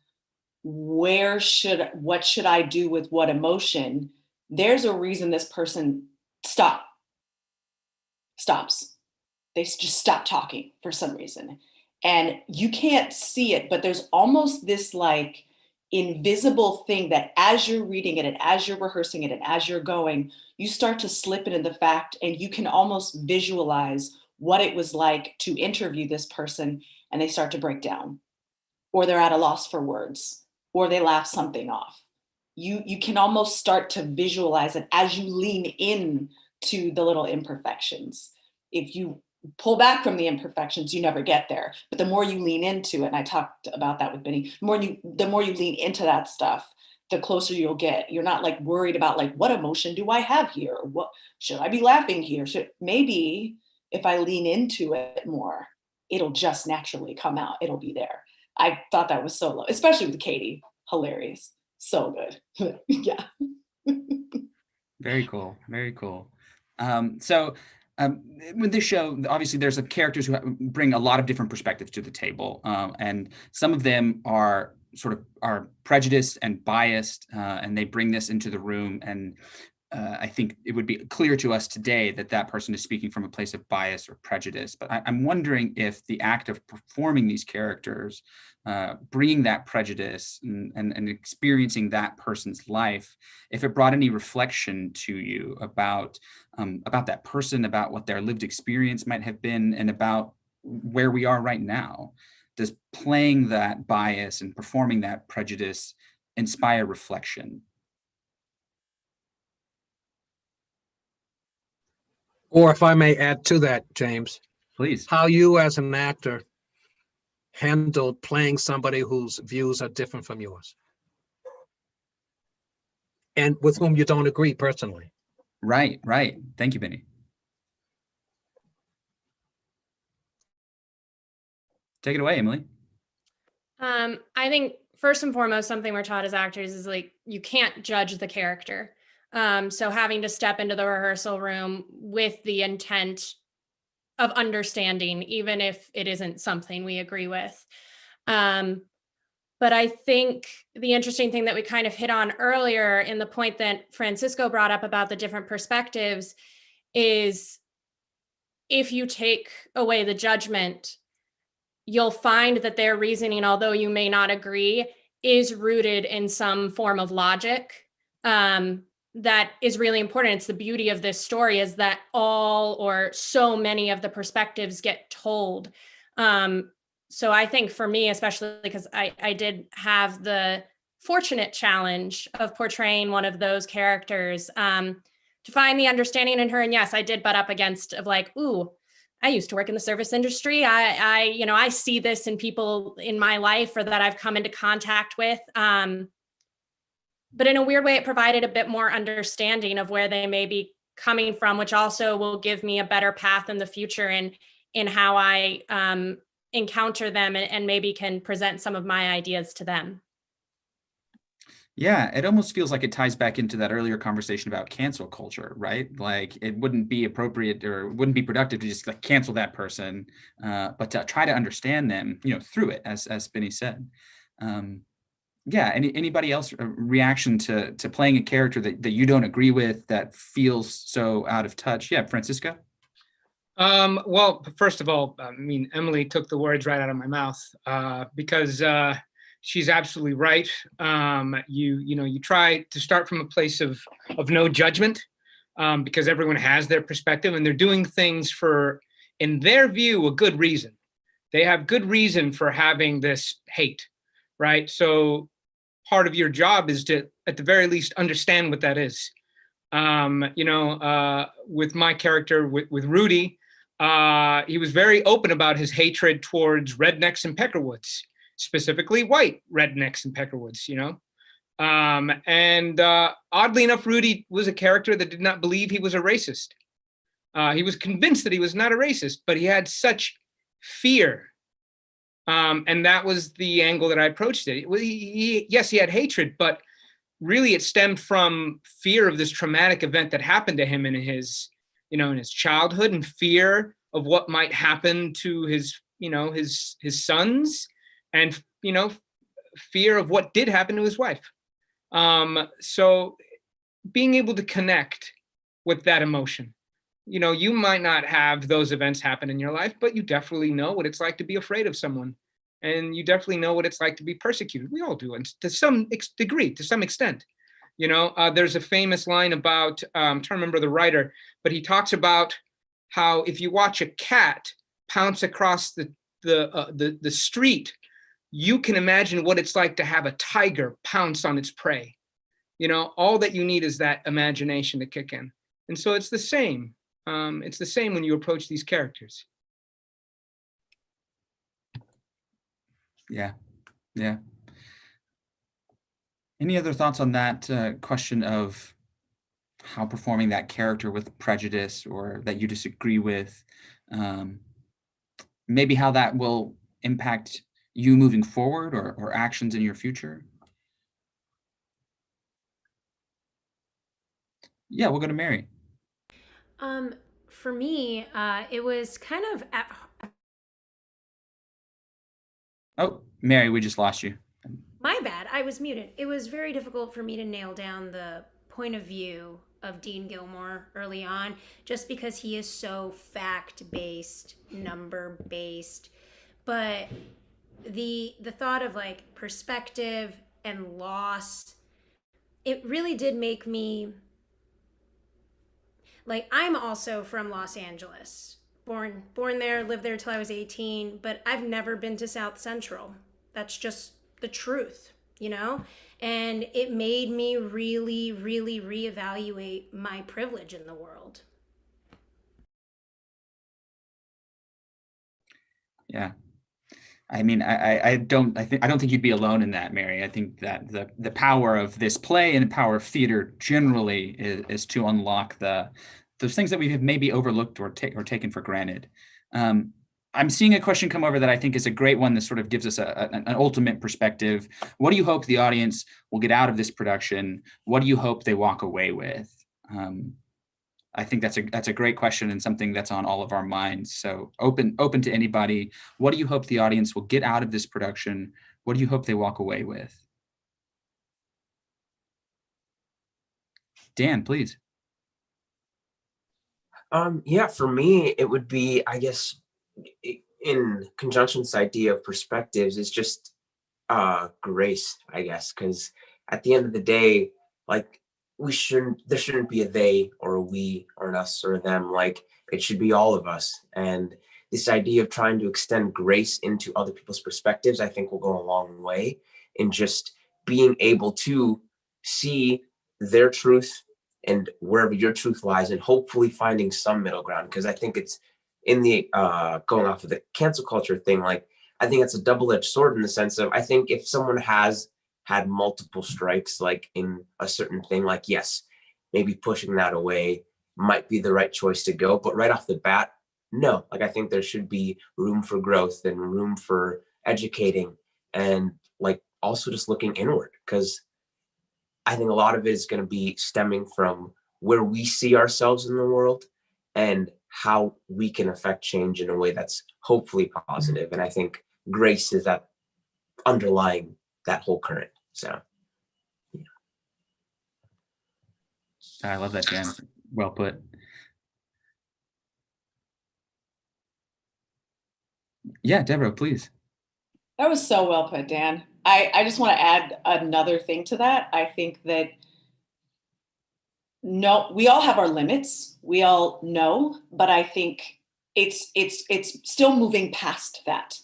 what should I do with what emotion, there's a reason this person stops. They just stop talking for some reason. And you can't see it, but there's almost this like invisible thing that as you're reading it and as you're rehearsing it and as you're going, you start to slip into the fact, and you can almost visualize what it was like to interview this person, and they start to break down, or they're at a loss for words, or they laugh something off. You can almost start to visualize it as you lean in to the little imperfections. If you pull back from the imperfections, you never get there. But the more you lean into it, and I talked about that with Benny, the more you lean into that stuff, the closer you'll get. You're not like worried about like, what emotion do I have here? What should I be laughing here? Maybe if I lean into it more, it'll just naturally come out. It'll be there. I thought that was so low, especially with Katie. Hilarious. So good. Yeah. Very cool. With this show, obviously there's characters who bring a lot of different perspectives to the table. And some of them are sort of are prejudiced and biased, and they bring this into the room. And I think it would be clear to us today that that person is speaking from a place of bias or prejudice. But I'm wondering if the act of performing these characters, bringing that prejudice and experiencing that person's life, if it brought any reflection to you about that person, about what their lived experience might have been, and about where we are right now. Does playing that bias and performing that prejudice inspire reflection? Or if I may add to that, James, please, how you as an actor handled playing somebody whose views are different from yours and with whom you don't agree personally. Right. Thank you, Benny. Take it away, Emily. I think first and foremost, something we're taught as actors is like, you can't judge the character. So having to step into the rehearsal room with the intent of understanding, even if it isn't something we agree with. But I think the interesting thing that we kind of hit on earlier in the point that Francisco brought up about the different perspectives is, if you take away the judgment, you'll find that their reasoning, although you may not agree, is rooted in some form of logic. That is really important. It's the beauty of this story, is that all or so many of the perspectives get told. So I think for me, especially because I did have the fortunate challenge of portraying one of those characters, to find the understanding in her. And yes, I did butt up against of like, ooh, I used to work in the service industry. I see this in people in my life or that I've come into contact with. But in a weird way, it provided a bit more understanding of where they may be coming from, which also will give me a better path in the future in how I encounter them and maybe can present some of my ideas to them. Yeah, it almost feels like it ties back into that earlier conversation about cancel culture, right? Like it wouldn't be appropriate or wouldn't be productive to just like cancel that person, but to try to understand them, through it, as Benny said. Yeah. Anybody else reaction to playing a character that you don't agree with, that feels so out of touch? Yeah, Francisco. Well, first of all, I mean, Emily took the words right out of my mouth, because she's absolutely right. You try to start from a place of no judgment, because everyone has their perspective and they're doing things for, in their view, a good reason. They have good reason for having this hate, right? So part of your job is to, at the very least, understand what that is. With my character, with Rudy, he was very open about his hatred towards rednecks and peckerwoods, specifically white rednecks and peckerwoods, and oddly enough, Rudy was a character that did not believe he was a racist. He was convinced that he was not a racist, but he had such fear. And that was the angle that I approached it. Yes, he had hatred, but really it stemmed from fear of this traumatic event that happened to him in his childhood, and fear of what might happen to his sons, and, fear of what did happen to his wife. So being able to connect with that emotion, you might not have those events happen in your life, but you definitely know what it's like to be afraid of someone. And you definitely know what it's like to be persecuted. We all do, and to some degree, to some extent. There's a famous line about, I'm trying to remember the writer, but he talks about how if you watch a cat pounce across the street, you can imagine what it's like to have a tiger pounce on its prey. All that you need is that imagination to kick in. And so it's the same. It's the same when you approach these characters. Yeah. Any other thoughts on that question of how performing that character with prejudice or that you disagree with, maybe how that will impact you moving forward or actions in your future? Yeah, we'll go to Mary. For me, it was kind of Oh, Mary, we just lost you. My bad. I was muted. It was very difficult for me to nail down the point of view of Dean Gilmore early on, just because he is so fact-based, number-based. But the thought of like perspective and loss, it really did make me like, I'm also from Los Angeles. Born there, lived there till I was 18, but I've never been to South Central. That's just the truth, you know? And it made me really, really reevaluate my privilege in the world. Yeah. I mean, I don't think you'd be alone in that, Mary. I think that the power of this play and the power of theater generally is to unlock those things that we have maybe overlooked or taken for granted. I'm seeing a question come over that I think is a great one that sort of gives us an ultimate perspective. What do you hope the audience will get out of this production? What do you hope they walk away with? I think that's a great question and something that's on all of our minds. So open to anybody. What do you hope the audience will get out of this production? What do you hope they walk away with? Dan, please. Yeah, for me, it would be, I guess, in conjunction with this idea of perspectives, is just grace, I guess, because at the end of the day, like, there shouldn't be a they or a we or an us or a them. Like, it should be all of us. And this idea of trying to extend grace into other people's perspectives, I think will go a long way in just being able to see their truth and wherever your truth lies, and hopefully finding some middle ground. Because I think it's in the going off of the cancel culture thing, like, I think it's a double-edged sword in the sense of, I think if someone has had multiple strikes, like in a certain thing, like, yes, maybe pushing that away might be the right choice to go. But right off the bat, no, like, I think there should be room for growth and room for educating, and like also just looking inward, because I think a lot of it is going to be stemming from where we see ourselves in the world and how we can affect change in a way that's hopefully positive. And I think grace is that underlying that whole current. So, yeah. I love that, Dan. Well put. Yeah, Deborah, please. That was so well put, Dan. I just want to add another thing to that. I think that no, we all have our limits. We all know, but I think it's still moving past that.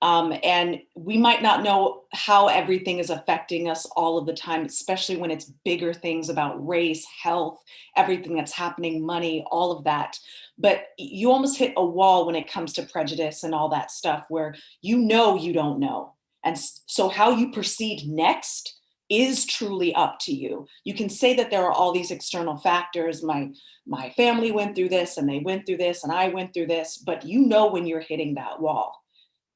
And we might not know how everything is affecting us all of the time, especially when it's bigger things about race, health, everything that's happening, money, all of that. But you almost hit a wall when it comes to prejudice and all that stuff, where you don't know. And so how you proceed next is truly up to you. You can say that there are all these external factors. My family went through this, and they went through this, and I went through this, but when you're hitting that wall.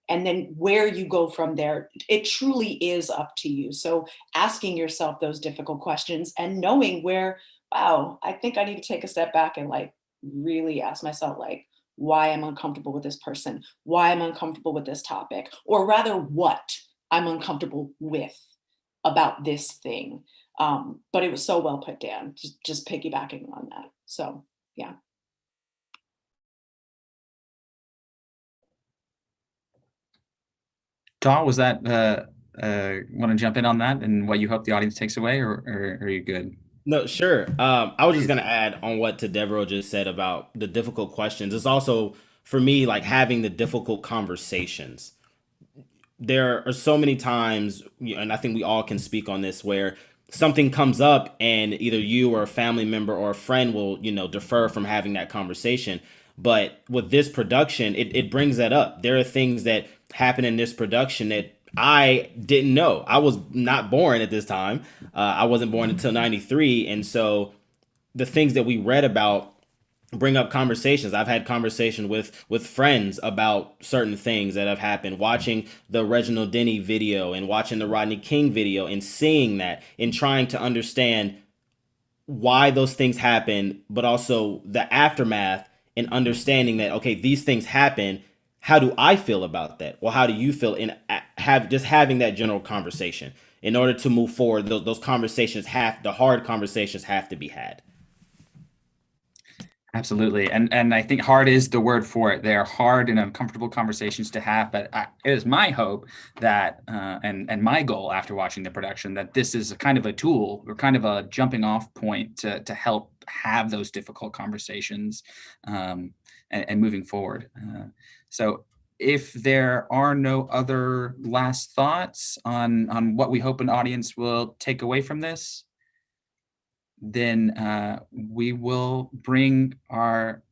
And then where you go from there, it truly is up to you. So asking yourself those difficult questions and knowing where, wow, I think I need to take a step back and like really ask myself, like, why I'm uncomfortable with this person, why I'm uncomfortable with this topic, or rather what I'm uncomfortable with about this thing. But it was so well put, Dan, just piggybacking on that. So, yeah. Daw, was that want to jump in on that and what you hope the audience takes away, or are you good? No, sure. I was just gonna add on what Deborah just said about the difficult questions. It's also, for me, like having the difficult conversations. There are so many times, and I think we all can speak on this, where something comes up and either you or a family member or a friend will, defer from having that conversation. But with this production, it brings that up. There are things that happen in this production that I didn't know. I was not born at this time. I wasn't born until 93. And so the things that we read about bring up conversations. I've had conversation with friends about certain things that have happened, watching the Reginald Denny video and watching the Rodney King video and seeing that and trying to understand why those things happen, but also the aftermath and understanding that, okay, these things happen. how do I feel about that? Well, how do you feel in having that general conversation in order to move forward? Those conversations the hard conversations have to be had. Absolutely. And I think hard is the word for it. They are hard and uncomfortable conversations to have, but it is my hope that, and my goal after watching the production, that this is a kind of a tool or kind of a jumping off point to help have those difficult conversations and moving forward. So if there are no other last thoughts on what we hope an audience will take away from this, then we will bring our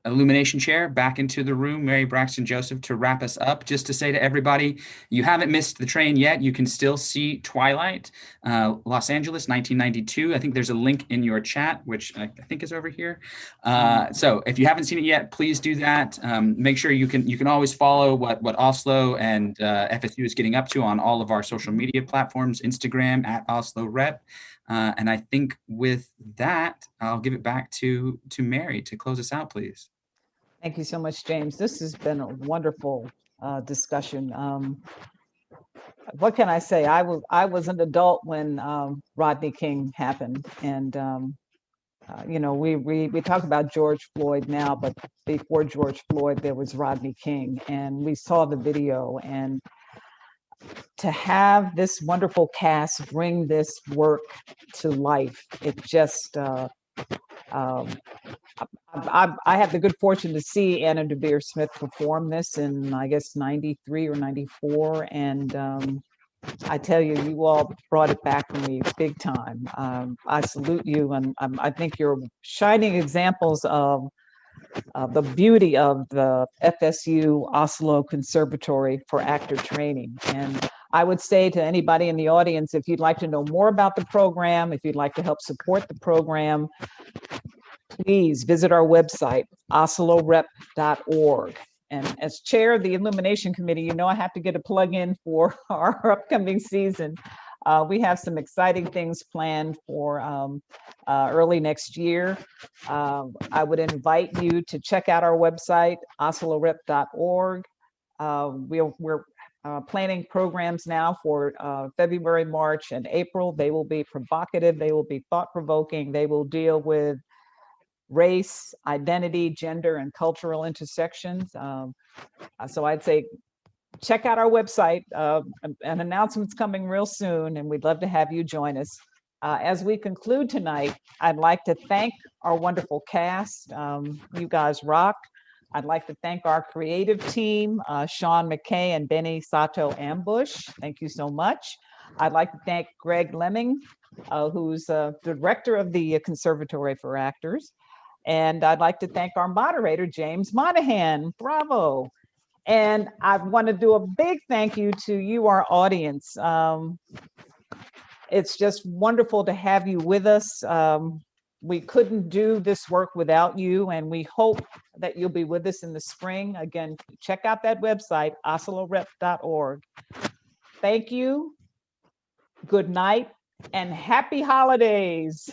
Illumination chair back into the room, Mary Braxton Joseph, to wrap us up. Just to say to everybody, you haven't missed the train yet. You can still see Twilight, Los Angeles, 1992. I think there's a link in your chat, which I think is over here. So if you haven't seen it yet, please do that. Make sure you can always follow what Oslo and FSU is getting up to on all of our social media platforms, Instagram @OsloRep. And I think with that, I'll give it back to Mary to close us out, please. Thank you so much, James. This has been a wonderful discussion. What can I say? I was an adult when Rodney King happened, and we talk about George Floyd now, but before George Floyd, there was Rodney King, and we saw the video. And to have this wonderful cast bring this work to life, it just I had the good fortune to see Anna DeVere Smith perform this in, I guess, 93 or 94. And I tell you, you all brought it back for me big time. I salute you. And I think you're shining examples of the beauty of the FSU Oslo Conservatory for Actor Training. And I would say to anybody in the audience, if you'd like to know more about the program, if you'd like to help support the program, please visit our website, oslorep.org. And as chair of the Illumination Committee, you know I have to get a plug in for our upcoming season. We have some exciting things planned for early next year. I would invite you to check out our website, oslorep.org. We're planning programs now for February, March, and April. They will be provocative. They will be thought-provoking. They will deal with race, identity, gender, and cultural intersections. So I'd say check out our website. An announcement's coming real soon, and we'd love to have you join us. As we conclude tonight, I'd like to thank our wonderful cast. You guys rock. I'd like to thank our creative team, Sean McKay and Benny Sato Ambush. Thank you so much. I'd like to thank Greg Lemming, who's the director of the Conservatory for Actors. And I'd like to thank our moderator, James Monaghan. Bravo. And I want to do a big thank you to you, our audience. It's just wonderful to have you with us. We couldn't do this work without you, and we hope that you'll be with us in the spring. Again, check out that website, oslorep.org. Thank you, good night, and happy holidays.